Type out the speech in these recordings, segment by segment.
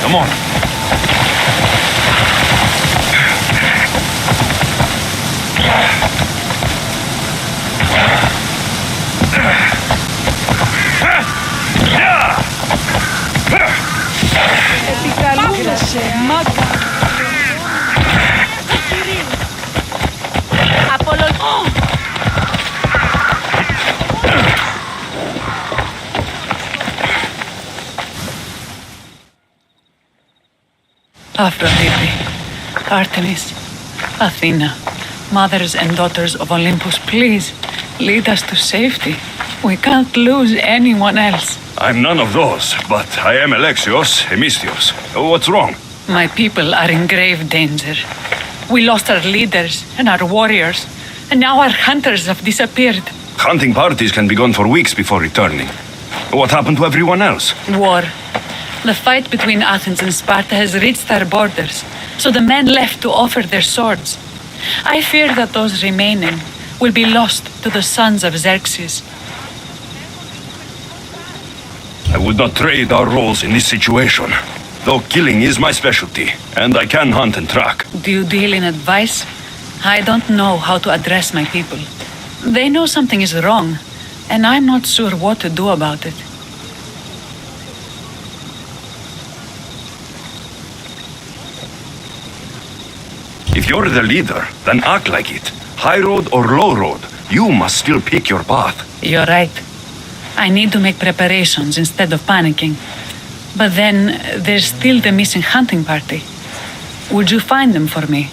Come on. Επικαλούμαστε, μάγκα. Aphrodite, Artemis, Athena, mothers and daughters of Olympus, please lead us to safety. We can't lose anyone else. I'm none of those, but I am Alexios Hemistios. What's wrong? My people are in grave danger. We lost our leaders and our warriors, and now our hunters have disappeared. Hunting parties can be gone for weeks before returning. What happened to everyone else? War. The fight between Athens and Sparta has reached our borders, so the men left to offer their swords. I fear that those remaining will be lost to the sons of Xerxes. I would not trade our roles in this situation, though killing is my specialty, and I can hunt and track. Do you deal in advice? I don't know how to address my people. They know something is wrong, and I'm not sure what to do about it. If you're the leader, then act like it. High road or low road, you must still pick your path. You're right. I need to make preparations instead of panicking. But then there's still the missing hunting party. Would you find them for me?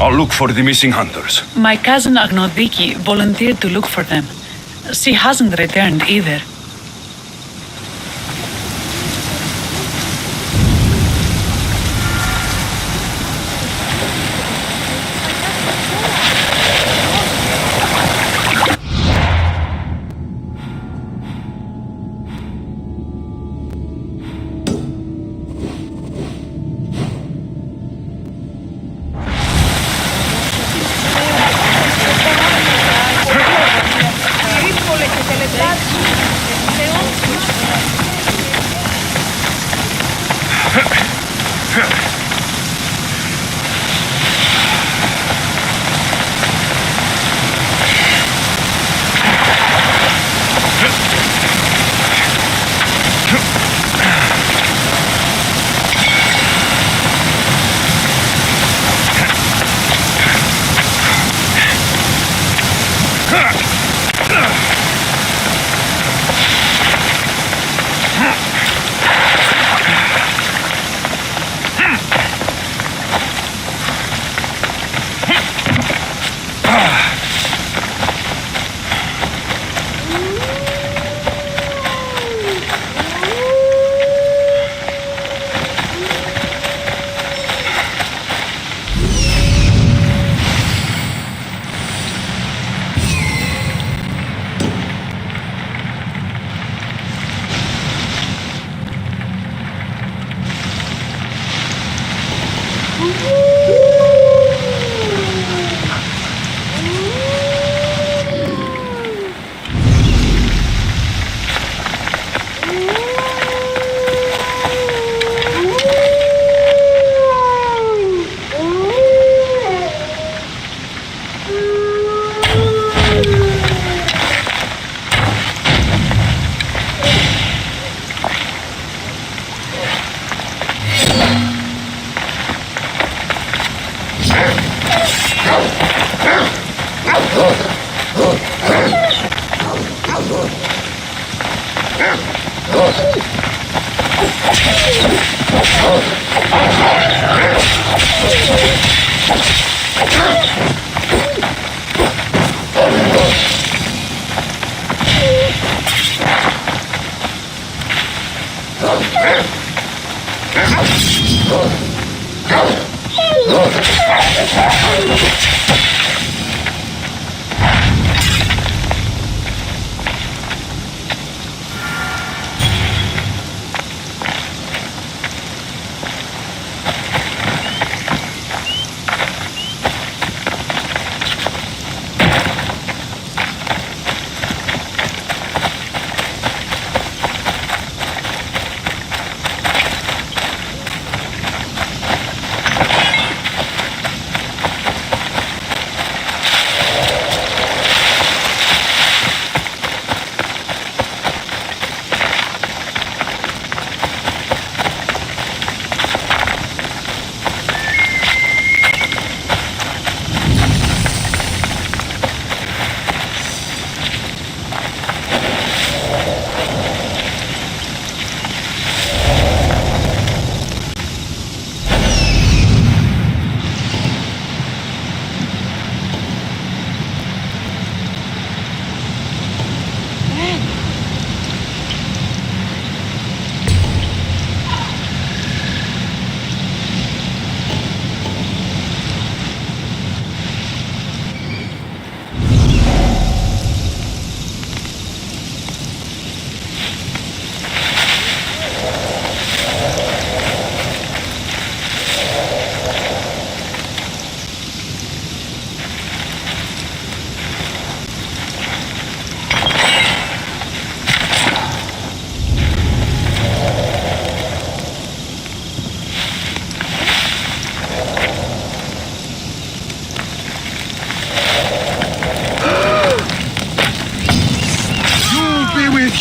I'll look for the missing hunters. My cousin Agnodiki volunteered to look for them. She hasn't returned either.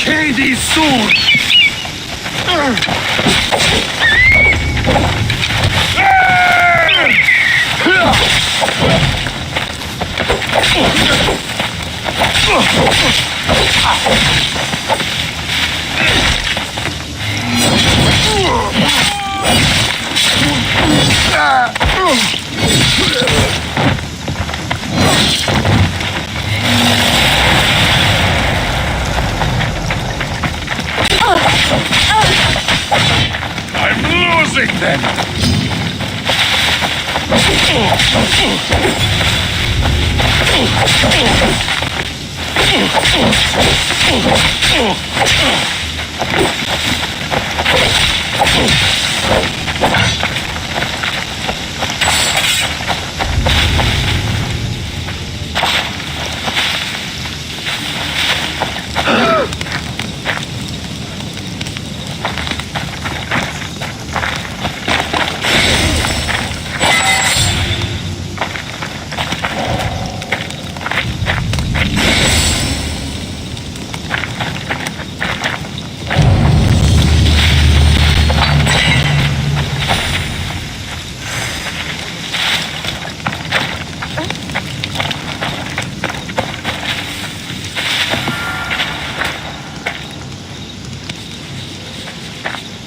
Hades soon! I'm losing them!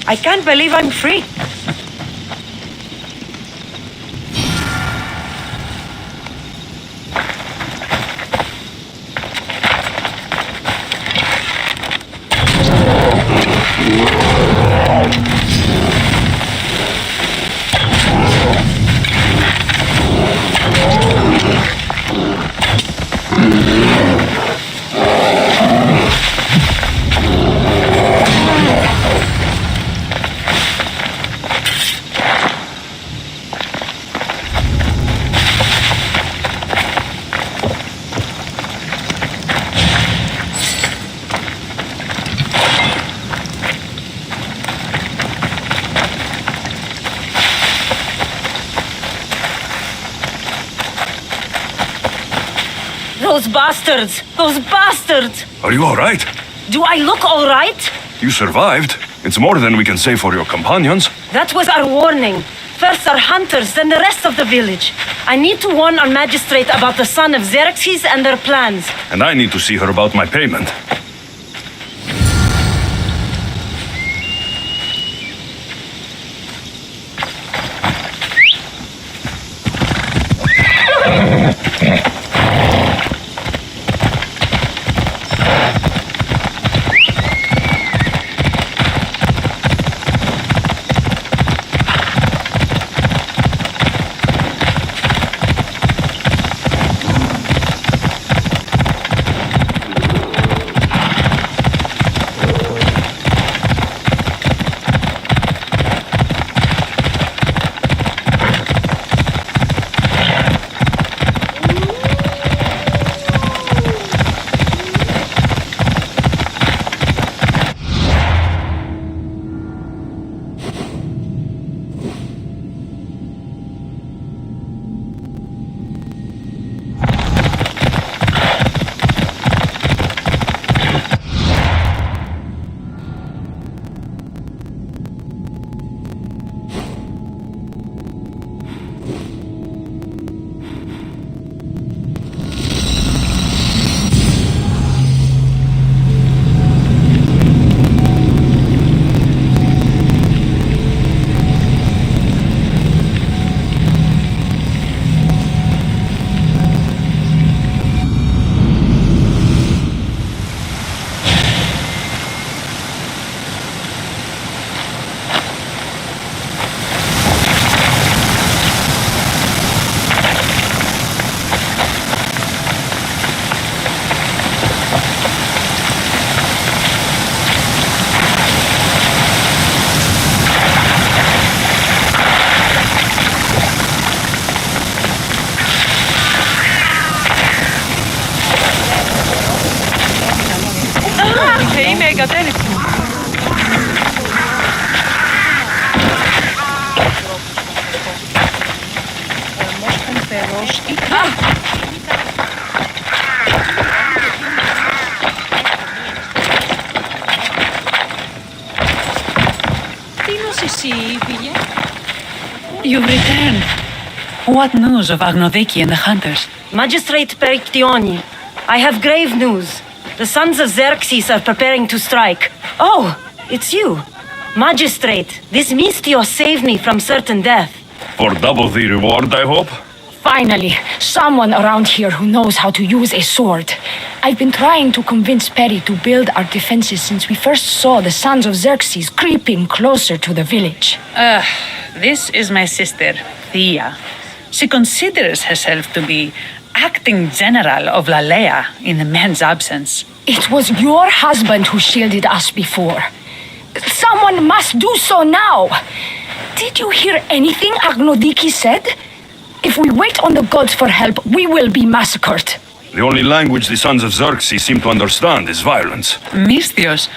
I can't believe I'm free. Those bastards! Those bastards! Are you alright? Do I look all right? You survived. It's more than we can say for your companions. That was our warning. First are hunters, then the rest of the village. I need to warn our magistrate about the son of Xerxes and their plans. And I need to see her about my payment. You've returned. What news of Agnodiki and the hunters? Magistrate Perictioni, I have grave news. The sons of Xerxes are preparing to strike. Oh, it's you. Magistrate, this Mistio saved me from certain death. For double the reward, I hope? Finally, someone around here who knows how to use a sword. I've been trying to convince Peri to build our defenses since we first saw the sons of Xerxes creeping closer to the village. This is my sister, Thea. She considers herself to be acting general of Lalea in the man's absence. It was your husband who shielded us before. Someone must do so now. Did you hear anything Agnodiki said? If we wait on the gods for help, we will be massacred. The only language the sons of Xerxes seem to understand is violence. Misthios,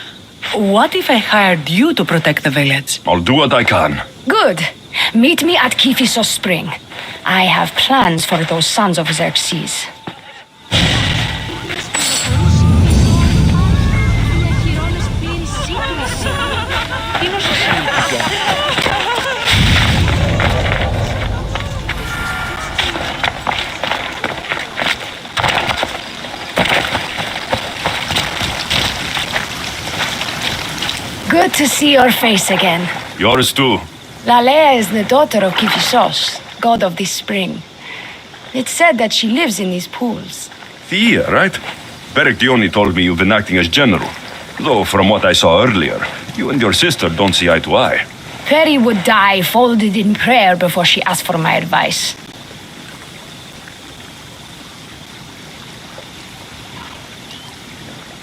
what if I hired you to protect the village? I'll do what I can. Good. Meet me at Kiphisos Spring. I have plans for those sons of Xerxes. Good to see your face again. Yours too. Lalea is the daughter of Kiphisos, god of this spring. It's said that she lives in these pools. Thea, right? Perictioni told me you've been acting as general. Though, from what I saw earlier, you and your sister don't see eye to eye. Peri would die folded in prayer before she asked for my advice.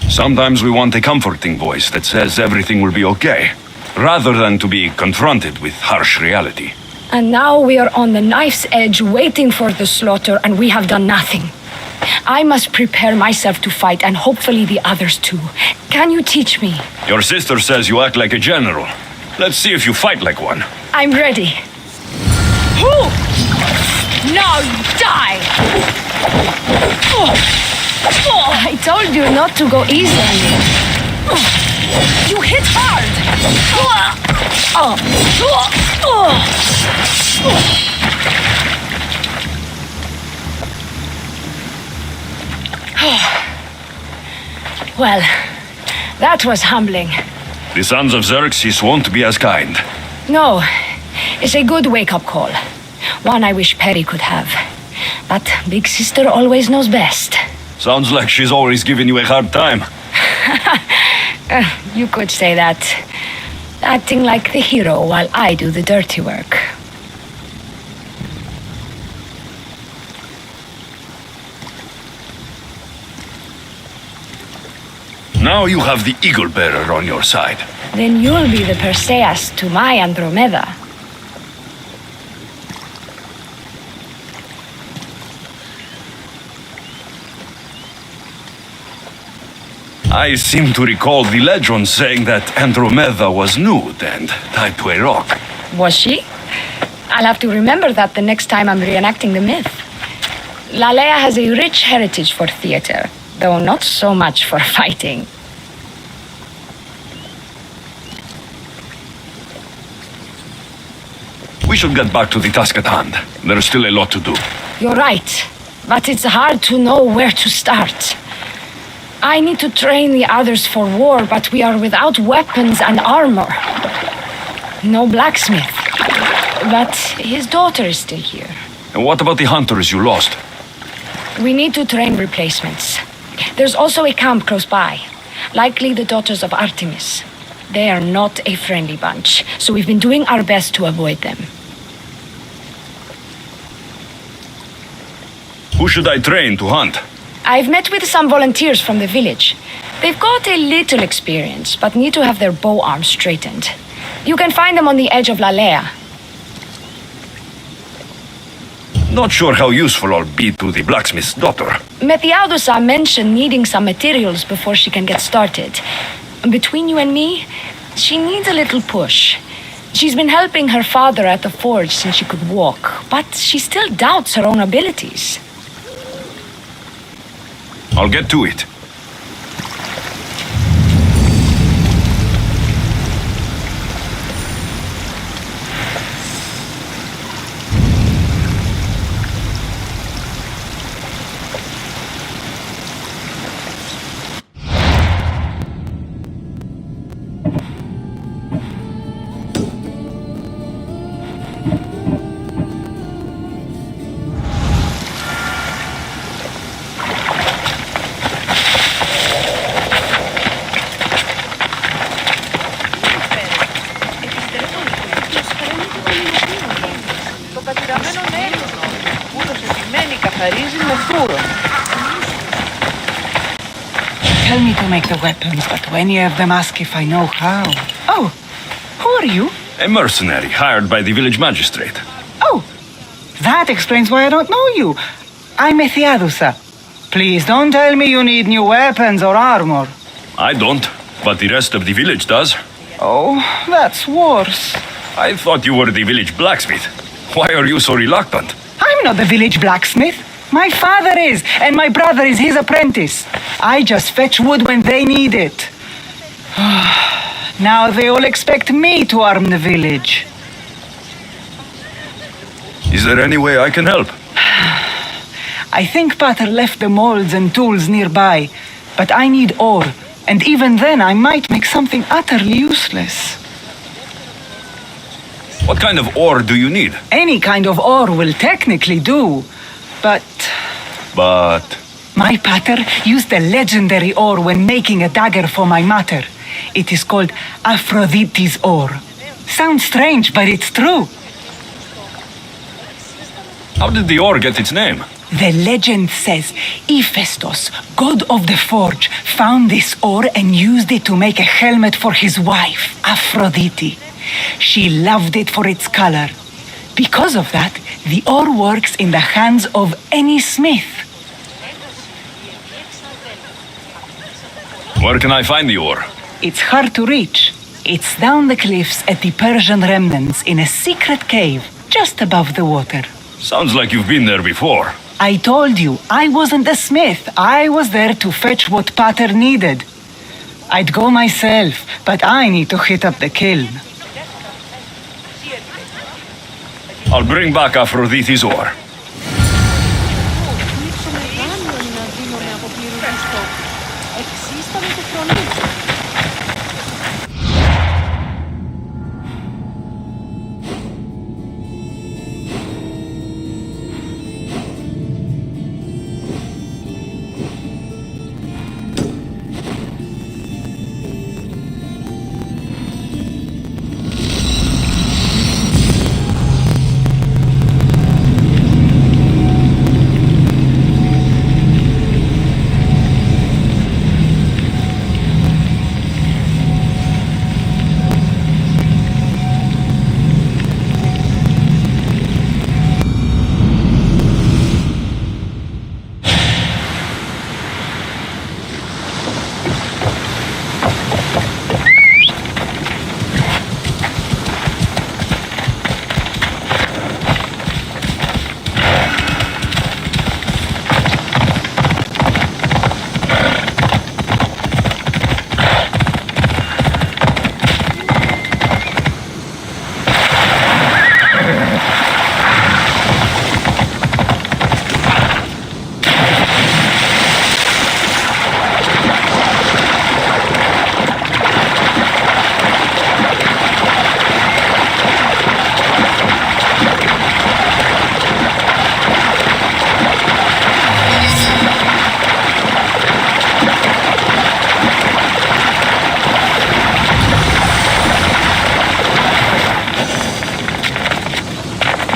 Sometimes we want a comforting voice that says everything will be okay, rather than to be confronted with harsh reality. And now we are on the knife's edge waiting for the slaughter, and we have done nothing. I must prepare myself to fight, and hopefully the others too. Can you teach me? Your sister says you act like a general. Let's see if you fight like one. I'm ready. Now you die! I told you not to go easy on me. You hit hard! Well, that was humbling. The sons of Xerxes won't be as kind. No, it's a good wake-up call. One I wish Perry could have. But Big Sister always knows best. Sounds like she's always giving you a hard time. You could say that. Acting like the hero while I do the dirty work. Now you have the Eagle Bearer on your side. Then you'll be the Perseus to my Andromeda. I seem to recall the legend saying that Andromeda was nude and tied to a rock. Was she? I'll have to remember that the next time I'm reenacting the myth. Lalea has a rich heritage for theater, though not so much for fighting. We should get back to the task at hand. There's still a lot to do. You're right, but it's hard to know where to start. I need to train the others for war, but we are without weapons and armor. No blacksmith. But his daughter is still here. And what about the hunters you lost? We need to train replacements. There's also a camp close by. Likely the daughters of Artemis. They are not a friendly bunch, so we've been doing our best to avoid them. Who should I train to hunt? I've met with some volunteers from the village. They've got a little experience, but need to have their bow arms straightened. You can find them on the edge of Lalea. Not sure how useful I'll be to the blacksmith's daughter. Methiadusa mentioned needing some materials before she can get started. Between you and me, she needs a little push. She's been helping her father at the forge since she could walk, but she still doubts her own abilities. I'll get to it. Tell me to make the weapons, but when you have them, ask if I know how. Oh, who are you? A mercenary hired by the village magistrate. Oh, that explains why I don't know you. I'm Methiadusa. Please don't tell me you need new weapons or armor. I don't, but the rest of the village does. Oh, that's worse. I thought you were the village blacksmith. Why are you so reluctant? I'm not the village blacksmith. My father is, and my brother is his apprentice. I just fetch wood when they need it. Now they all expect me to arm the village. Is there any way I can help? I think Pater left the molds and tools nearby, but I need ore, and even then I might make something utterly useless. What kind of ore do you need? Any kind of ore will technically do, but my pater used a legendary ore when making a dagger for my mater. It is called Aphrodite's ore. Sounds strange, but it's true. How did the ore get its name? The legend says Hephaestus, god of the forge, found this ore and used it to make a helmet for his wife, Aphrodite. She loved it for its color. Because of that, the ore works in the hands of any smith. Where can I find the ore? It's hard to reach. It's down the cliffs at the Persian remnants in a secret cave just above the water. Sounds like you've been there before. I told you, I wasn't a smith. I was there to fetch what Pater needed. I'd go myself, but I need to hit up the kiln. I'll bring back Aphrodite's ore.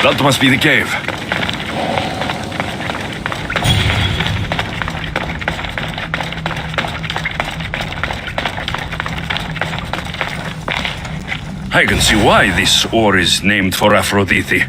That must be the cave. I can see why this ore is named for Aphrodite.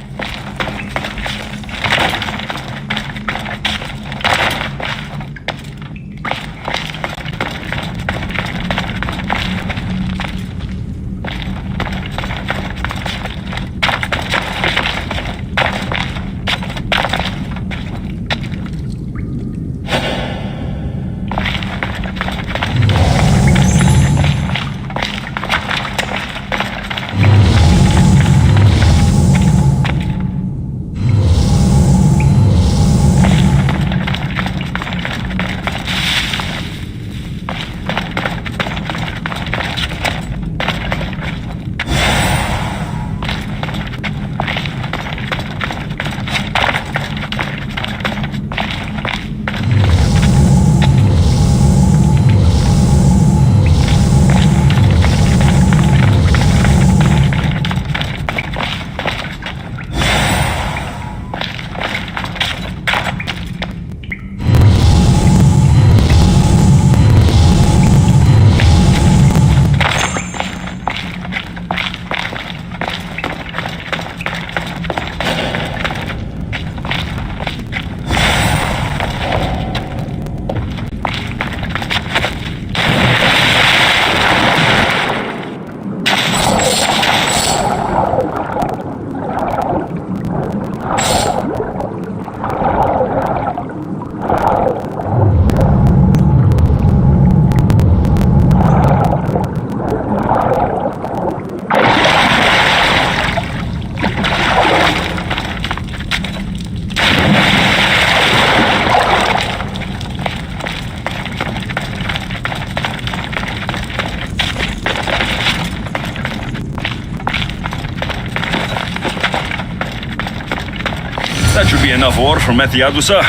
That should be enough ore for Methiadusa.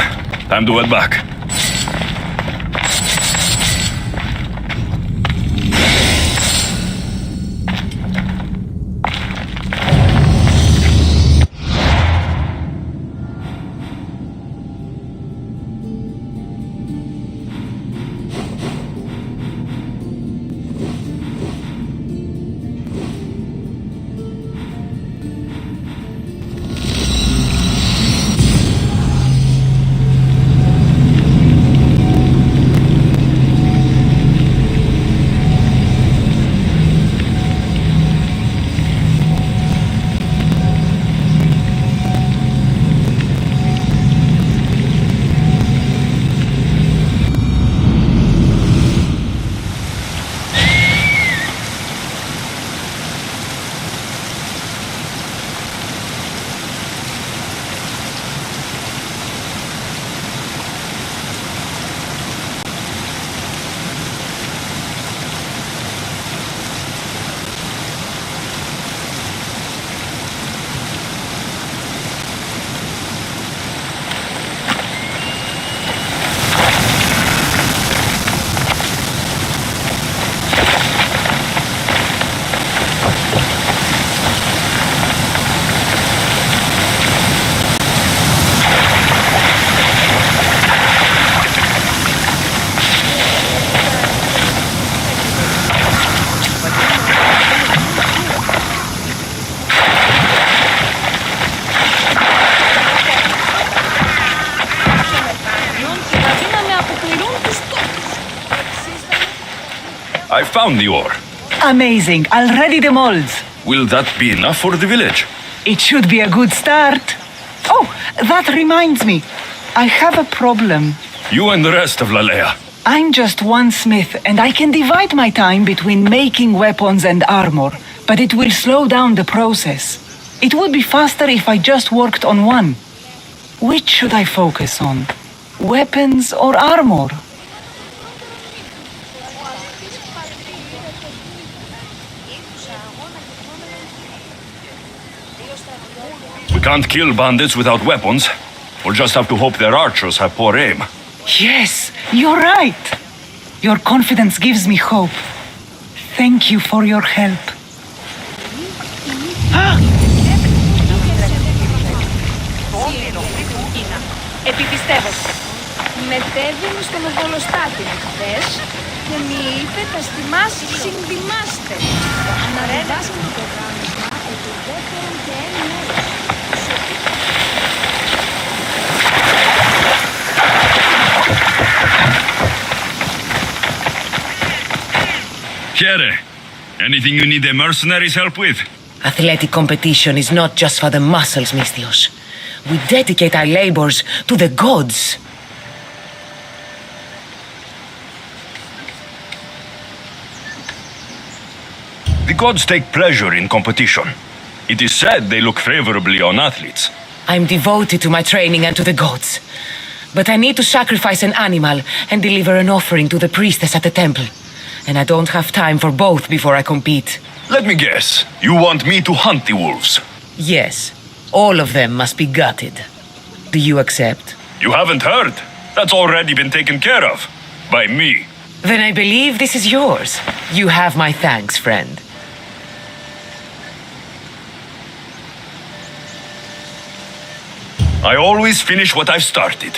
Time to head back. I found the ore. Amazing. I'll ready the molds. Will that be enough for the village? It should be a good start. Oh, that reminds me. I have a problem. You and the rest of Lalea. I'm just one smith, and I can divide my time between making weapons and armor, but it will slow down the process. It would be faster if I just worked on one. Which should I focus on? Weapons or armor? We can't kill bandits without weapons. We'll just have to hope their archers have poor aim. Yes, you're right. Your confidence gives me hope. Thank you for your help. Επιπιστεύομαι. Μετέβαινε στον οβολοστάτη μου χθες και μου είπε τα στιμάσεις συνδυμάστε. Αναρρέδασαν το πρόγραμμα επί δεύτερον και ένα μέρο. Here, anything you need the mercenaries' help with? Athletic competition is not just for the muscles, Mystios. We dedicate our labors to the gods. The gods take pleasure in competition. It is said they look favorably on athletes. I'm devoted to my training and to the gods. But I need to sacrifice an animal and deliver an offering to the priestess at the temple. And I don't have time for both before I compete. Let me guess. You want me to hunt the wolves? Yes, all of them must be gutted. Do you accept? You haven't heard. That's already been taken care of. By me. Then I believe this is yours. You have my thanks, friend. I always finish what I've started.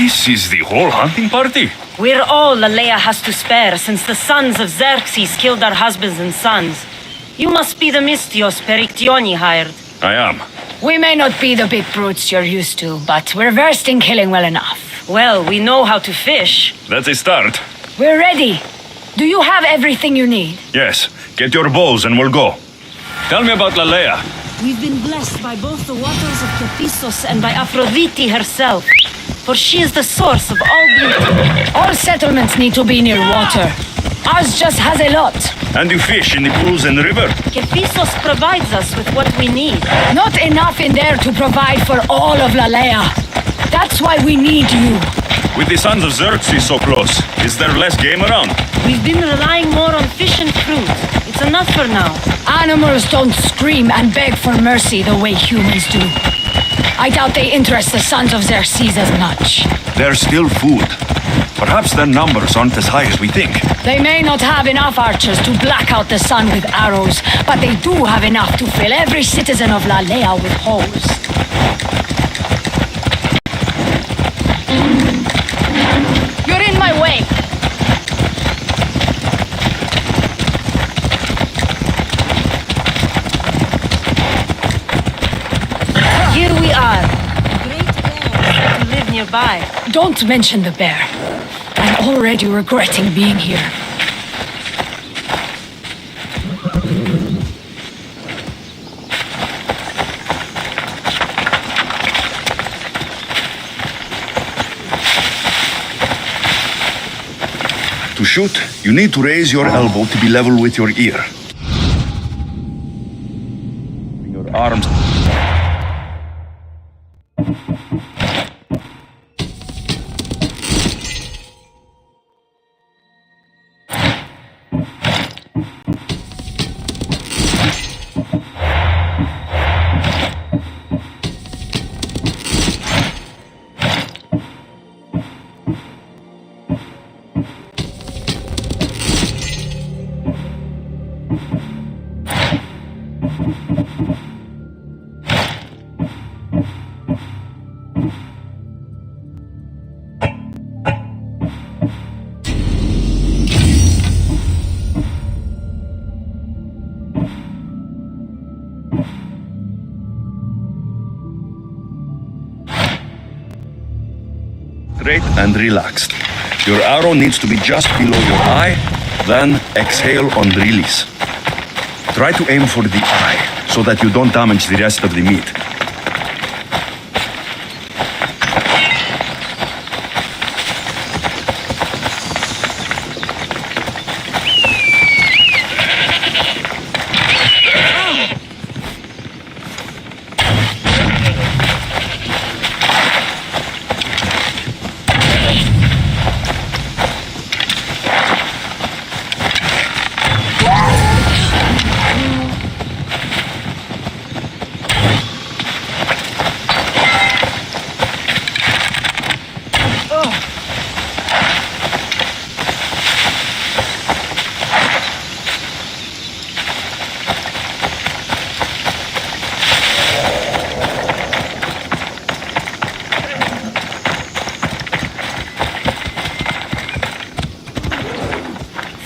This is the whole hunting party? We're all Lalea has to spare since the sons of Xerxes killed our husbands and sons. You must be the Mystios Perictioni hired. I am. We may not be the big brutes you're used to, but we're versed in killing well enough. Well, we know how to fish. That's a start. We're ready. Do you have everything you need? Yes. Get your bows and we'll go. Tell me about Lalea. We've been blessed by both the waters of Kephissos and by Aphrodite herself. For she is the source of all beauty. All settlements need to be near water. Ours just has a lot. And you fish in the pools in the river? Kephissos provides us with what we need. Not enough in there to provide for all of Lalea. That's why we need you. With the sons of Xerxes so close, is there less game around? We've been relying more on fish and fruit. It's enough for now. Animals don't scream and beg for mercy the way humans do. I doubt they interest the sons of Xerxes as much. There's still food. Perhaps their numbers aren't as high as we think. They may not have enough archers to black out the sun with arrows, but they do have enough to fill every citizen of Lalea with holes. You're in my way. Here we are. Great bears to live nearby. Don't mention the bear. I'm already regretting being here. shoot, you need to raise your elbow to be level with your ear. Your arms. Straight and relaxed. Your arrow needs to be just below your eye, then exhale on release. Try to aim for the eye, so that you don't damage the rest of the meat.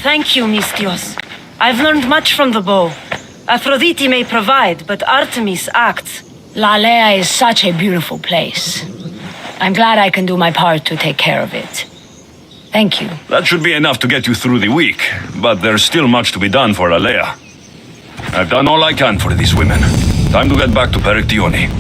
Thank you, Mistios. I've learned much from the bow. Aphrodite may provide, but Artemis acts. Lalea is such a beautiful place. I'm glad I can do my part to take care of it. Thank you. That should be enough to get you through the week, but there's still much to be done for Alea. I've done all I can for these women. Time to get back to Perictione.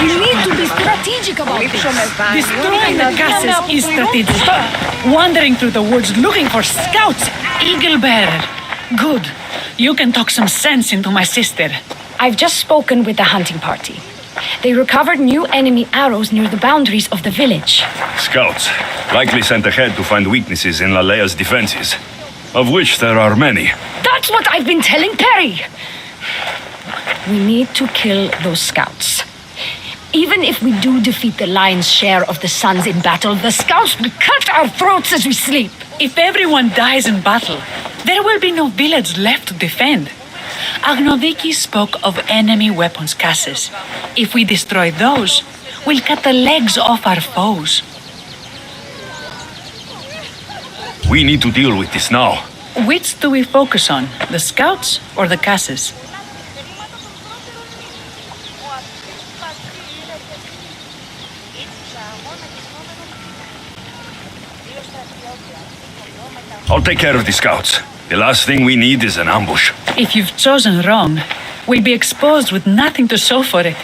We need to be strategic about this. Destroying the gases is strategic. Wandering through the woods looking for scouts, eagle bearer. Good. You can talk some sense into my sister. I've just spoken with the hunting party. They recovered new enemy arrows near the boundaries of the village. Scouts, likely sent ahead to find weaknesses in Lalea's defenses, of which there are many. That's what I've been telling Perry! We need to kill those scouts. Even if we do defeat the lion's share of the Suns in battle, the scouts will cut our throats as we sleep. If everyone dies in battle, there will be no village left to defend. Agnodiki spoke of enemy weapons cases. If we destroy those, we'll cut the legs off our foes. We need to deal with this now. Which do we focus on, the scouts or the cases? I'll take care of the scouts. The last thing we need is an ambush. If you've chosen wrong, we'll be exposed with nothing to show for it.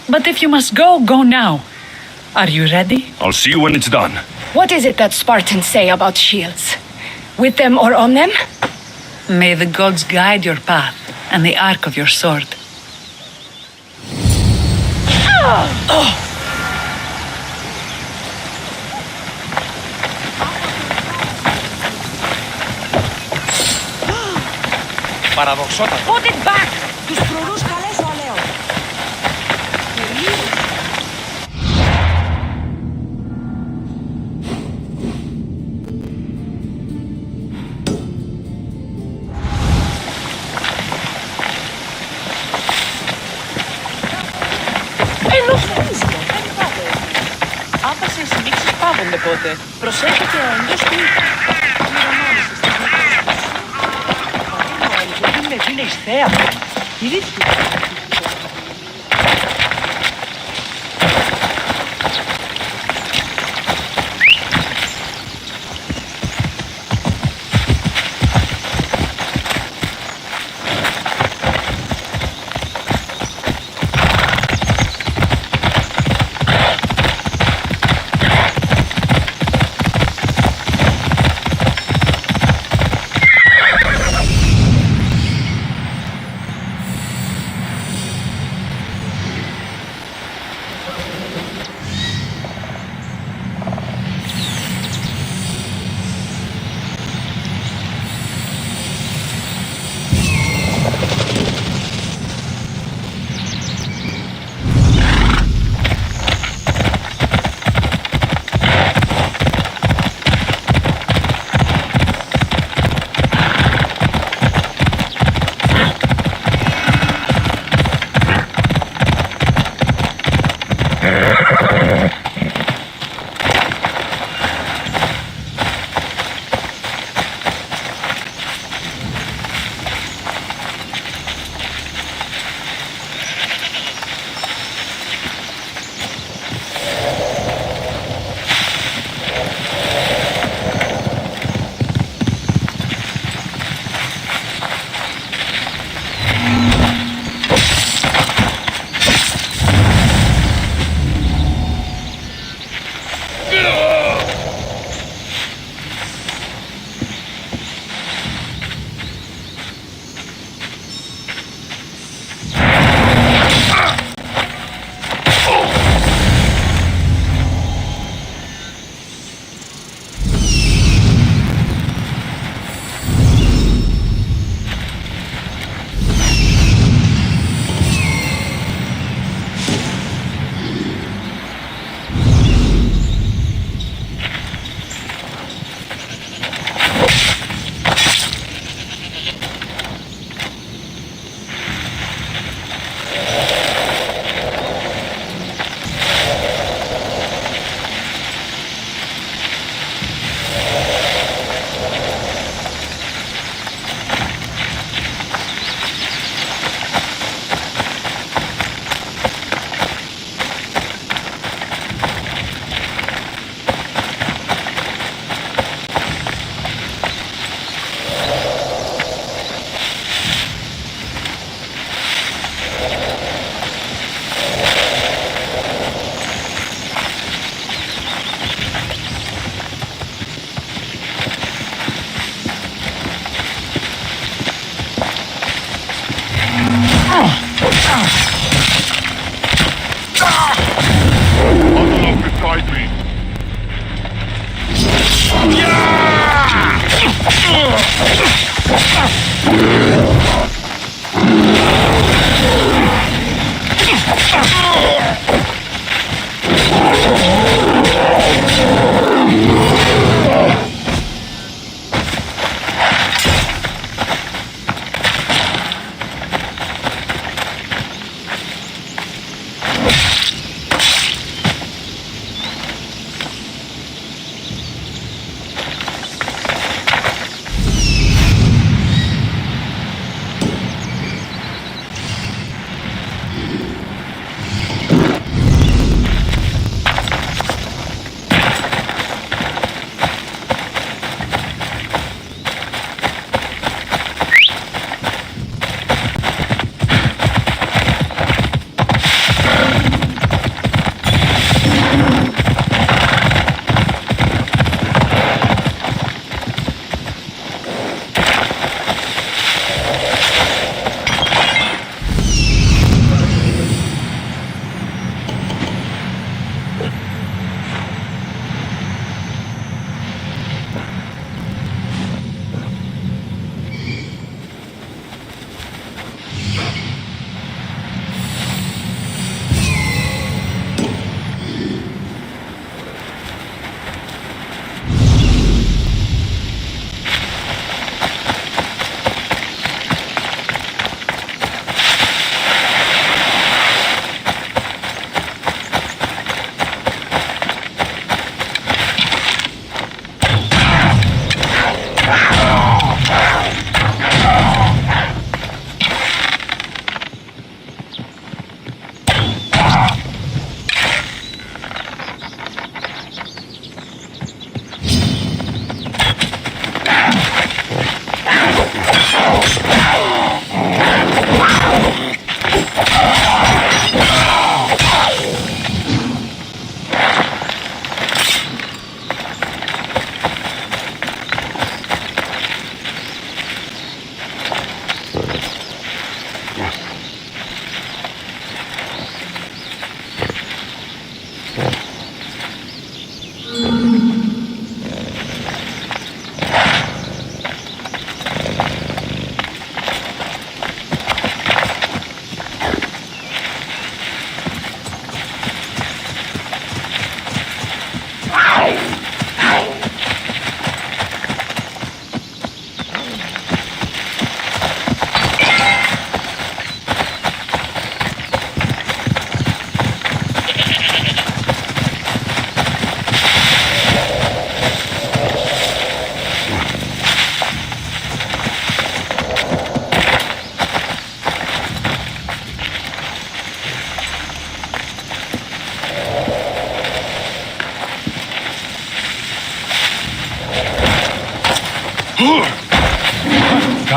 But if you must go, go now. Are you ready? I'll see you when it's done. What is it that Spartans say about shields? With them or on them? May the gods guide your path and the arc of your sword. Παραδοξότατο. Put it back! Τους φρουρούς καλέσω, λέω. Ενοχλήσιμο, δεν πάτε. Άπασες μίξεις πάβονται πότε. Προσέχετε εντός του οίκου. Είναι εις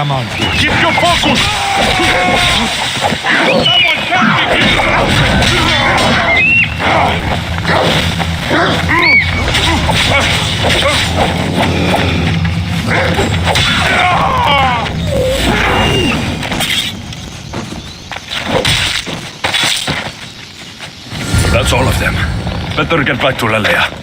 Come on. Keep your focus! Someone help me! That's all of them. Better get back to Lalea.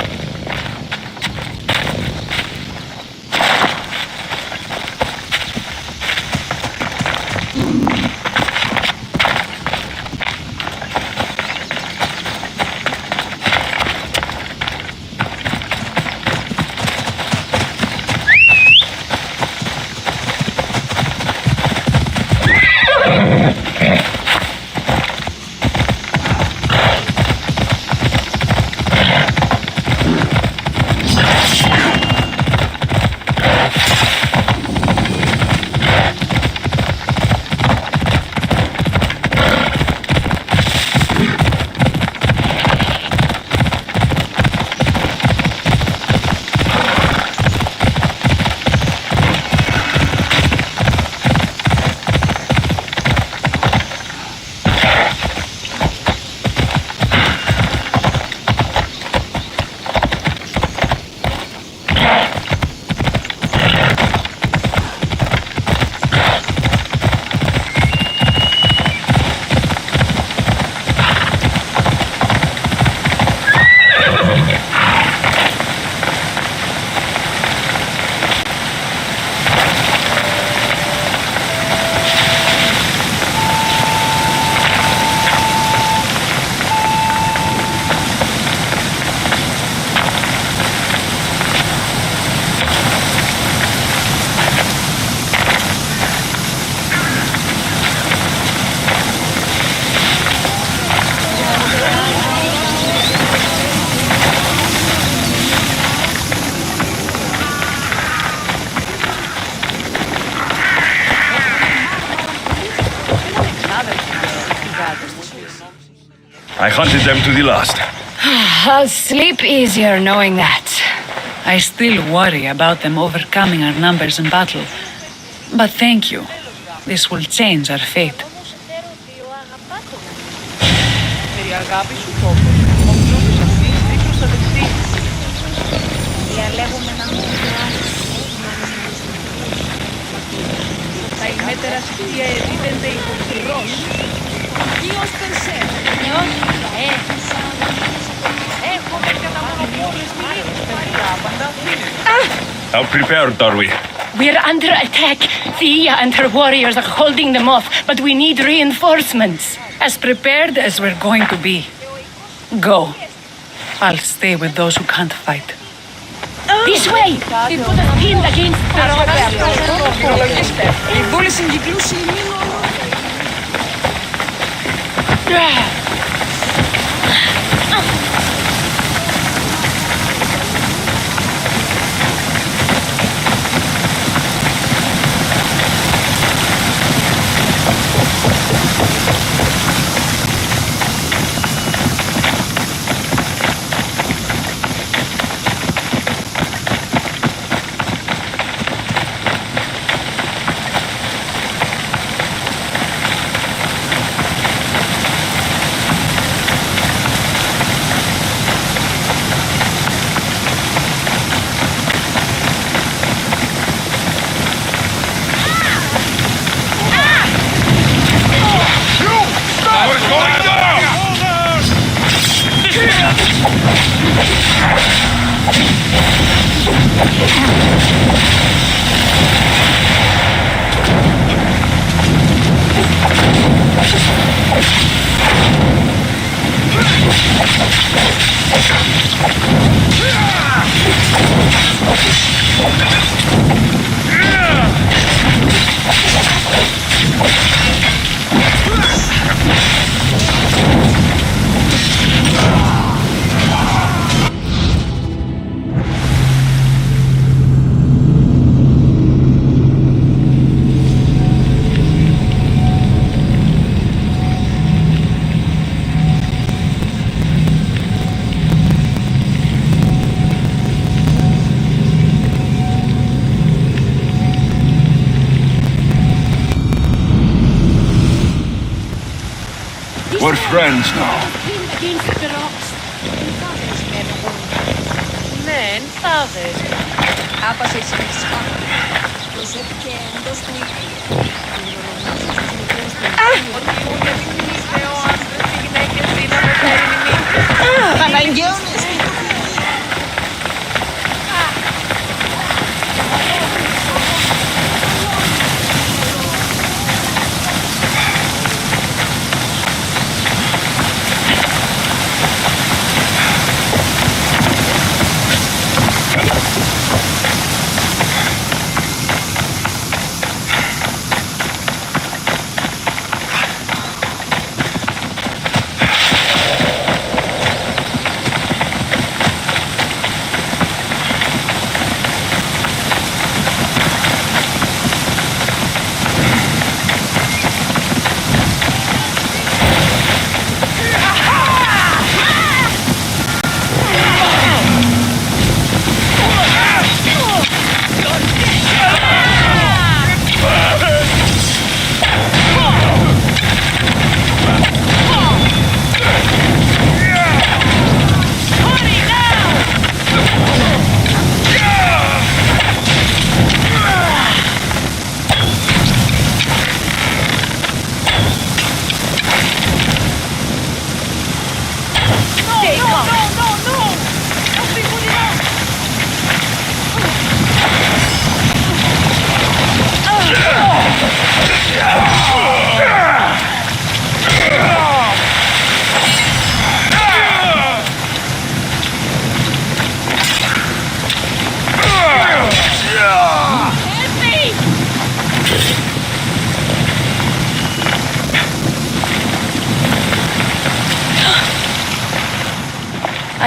I hunted them to the last. I'll sleep easier knowing that. I still worry about them overcoming our numbers in battle. But thank you. This will change our fate. Περί αγάπη σου τόπος, ο πλούτος αυτής δείχνει στα δεξί. Διαλέγουμε να μου Τα ημέτερα στοιχεία εδίδενται υποχειρός. Διός περσέ. Διός Έχουμε κατά μονοπόλες μιλήμους, παιδιά, πάντα αφήνεται. How prepared are we? We're under attack. Thea and her warriors are holding them off, but we need reinforcements. As prepared as we're going to be. Go. I'll stay with those who can't fight. This way! They put us pinned against the Υπολογίστε, η βούλη συγκυκλούσε η μήνο. We're friends now. Ναι, θα δες. Άπασε η συνέχιση πάνω. Προσέφηκε εντός του οίκου. Ότι ούτε μιμήστε ο άντρες και γυναίκες είναι να μεταφέρει μιμήσεις. Αναγκαίωνες.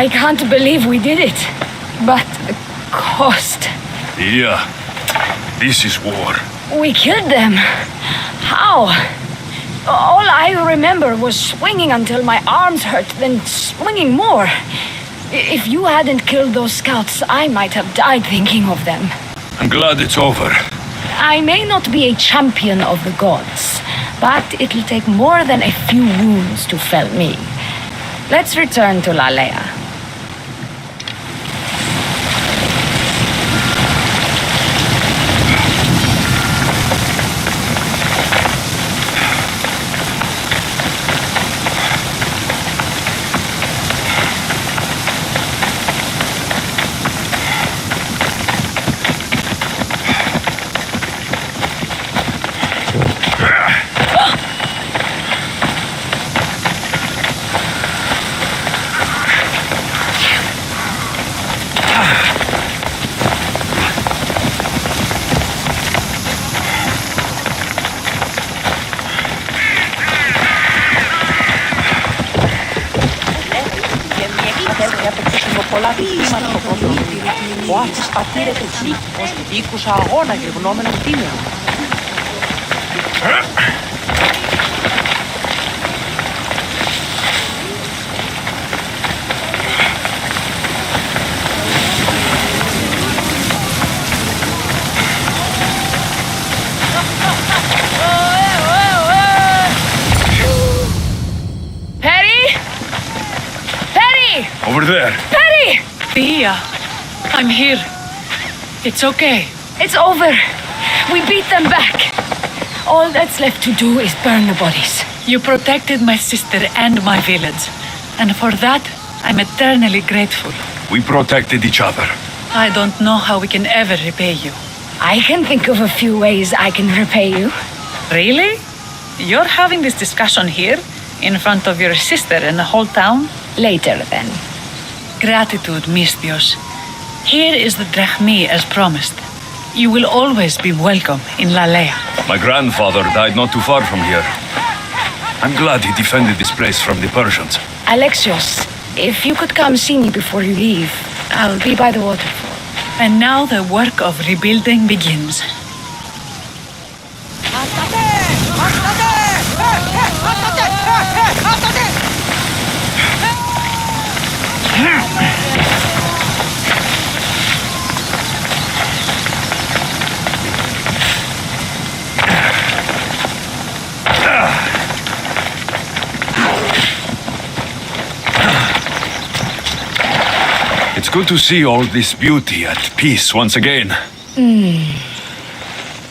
I can't believe we did it. But the cost. Yeah. This is war. We killed them. How? All I remember was swinging until my arms hurt, then swinging more. If you hadn't killed those scouts, I might have died thinking of them. I'm glad it's over. I may not be a champion of the gods, but it'll take more than a few wounds to fell me. Let's return to Lalea. Πολλά δυστύματα στο πρώτο. Ο Άσης πατήρεται εκεί, ως δίκουσα αγώνα γεγνόμενο κτίνιο. Over there. Perry! Thea, I'm here. It's okay. It's over. We beat them back. All that's left to do is burn the bodies. You protected my sister and my village, and for that, I'm eternally grateful. We protected each other. I don't know how we can ever repay you. I can think of a few ways I can repay you. Really? You're having this discussion here? In front of your sister and the whole town? Later, then. Gratitude, Misthios. Here is the drachmi as promised. You will always be welcome in Lalea. My grandfather died not too far from here. I'm glad he defended this place from the Persians. Alexios, if you could come see me before you leave, I'll be by the waterfall. And now the work of rebuilding begins. It's good to see all this beauty at peace once again.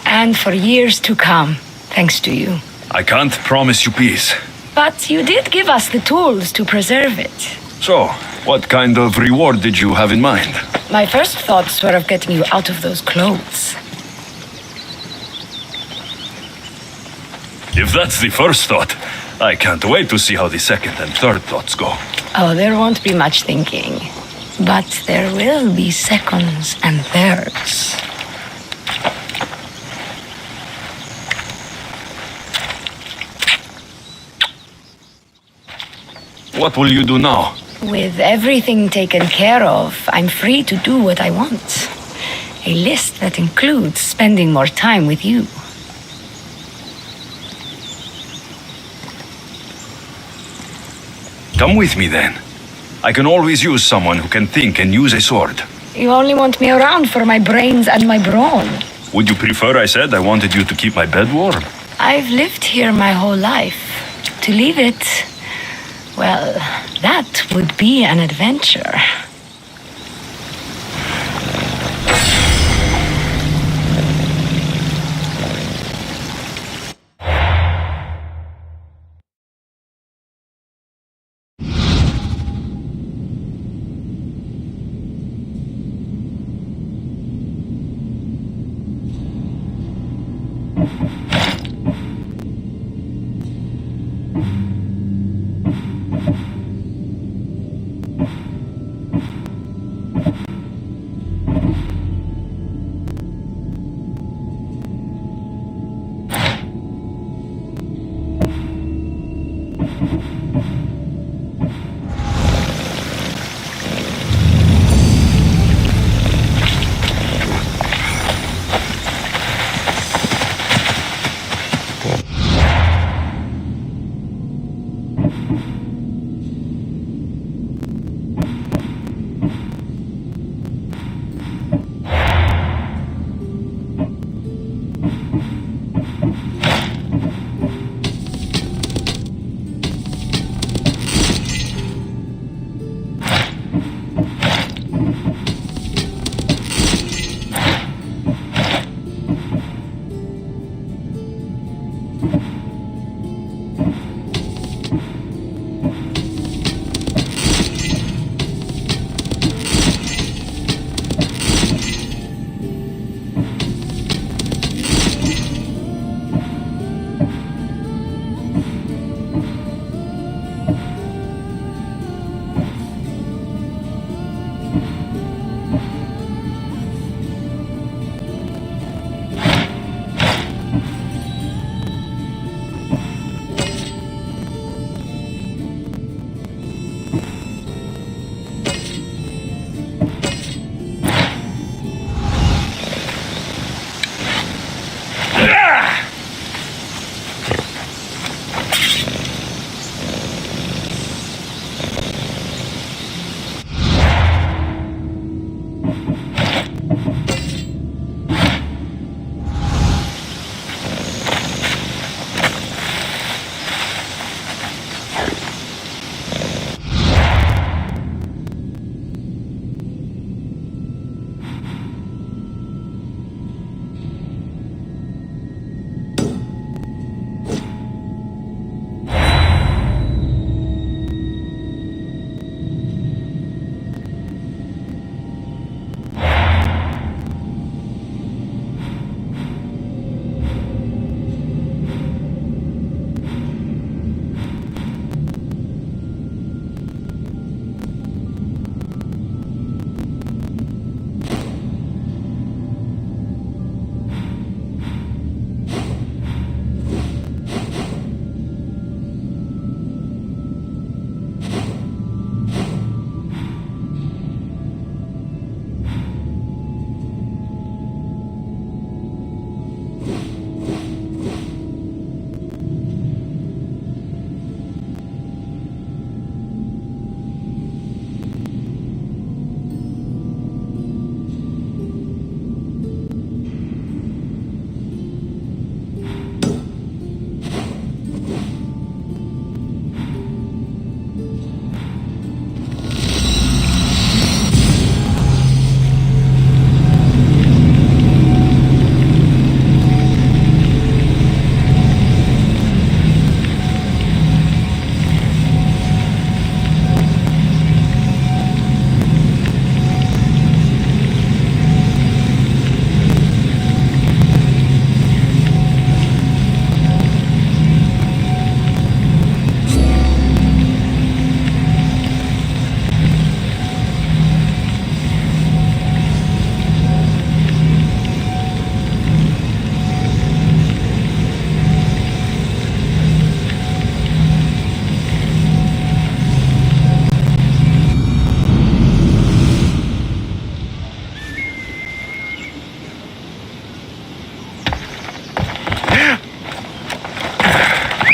And for years to come, thanks to you. I can't promise you peace. But you did give us the tools to preserve it. So, what kind of reward did you have in mind? My first thoughts were of getting you out of those clothes. If that's the first thought, I can't wait to see how the second and third thoughts go. Oh, there won't be much thinking. But there will be seconds and thirds. What will you do now? With everything taken care of, I'm free to do what I want. A list that includes spending more time with you. Come with me then. I can always use someone who can think and use a sword. You only want me around for my brains and my brawn. Would you prefer I said I wanted you to keep my bed warm? I've lived here my whole life. To leave it, well, that would be an adventure.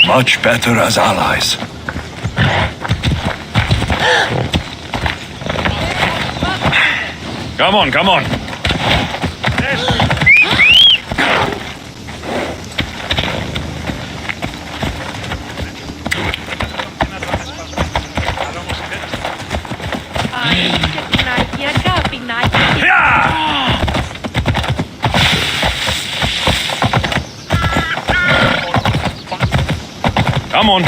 Much better as allies. Come on, come on. Come on.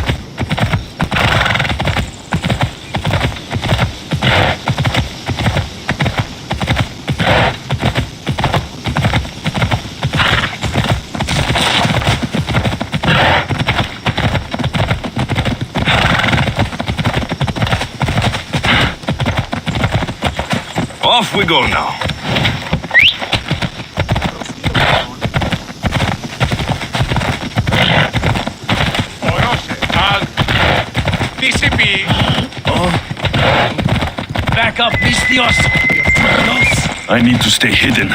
Off we go now. TCP. Back up, Mistios. I need to stay hidden.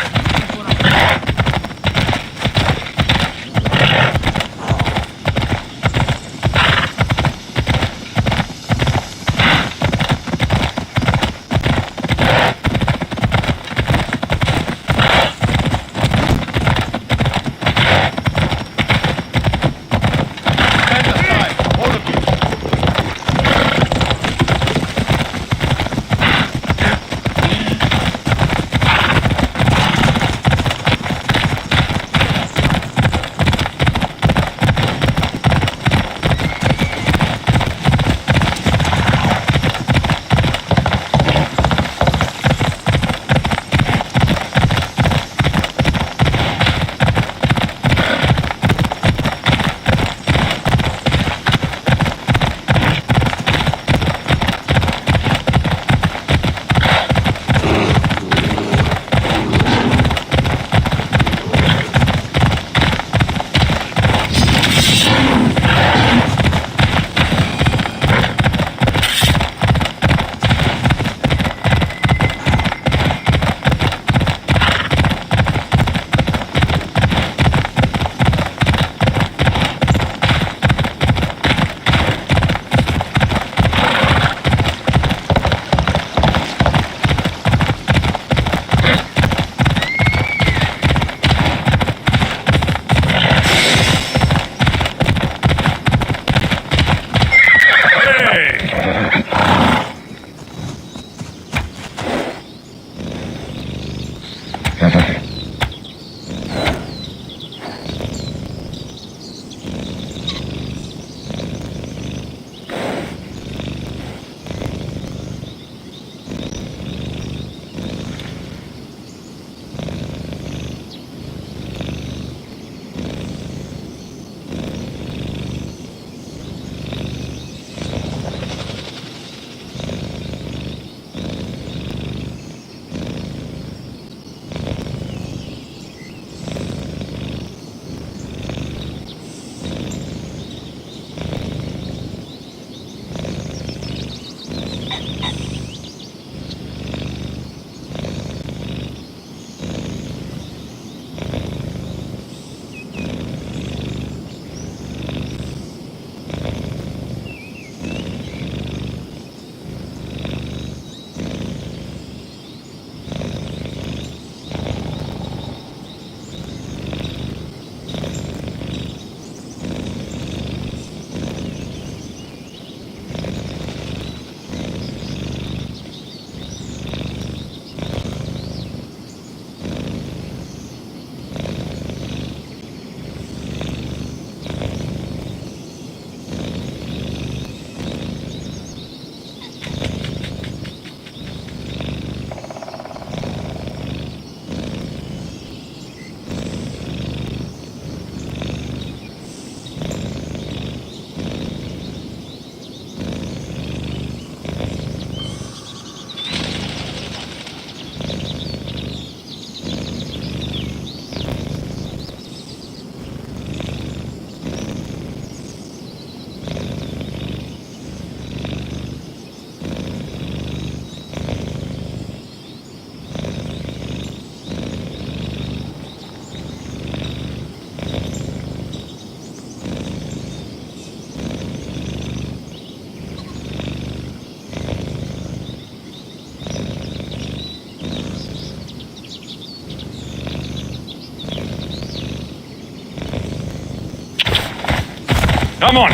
Come on.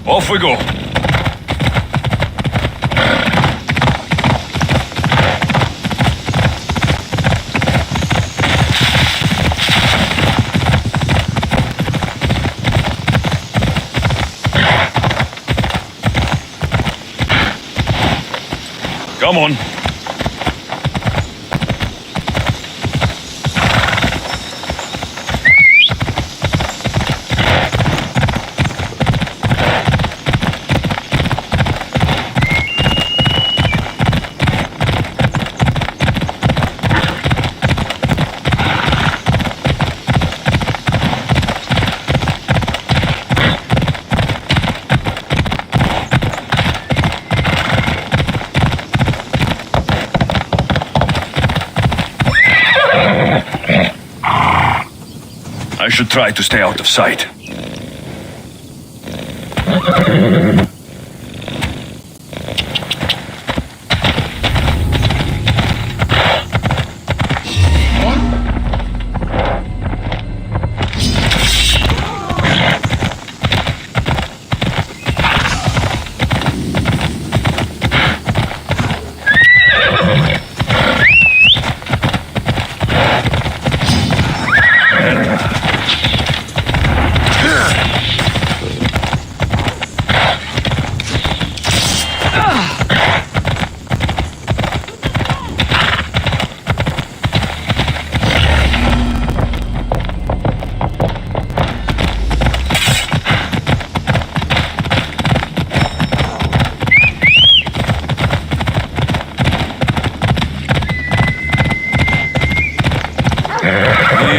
Off we go. Come on. I should try to stay out of sight.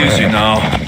Easy now.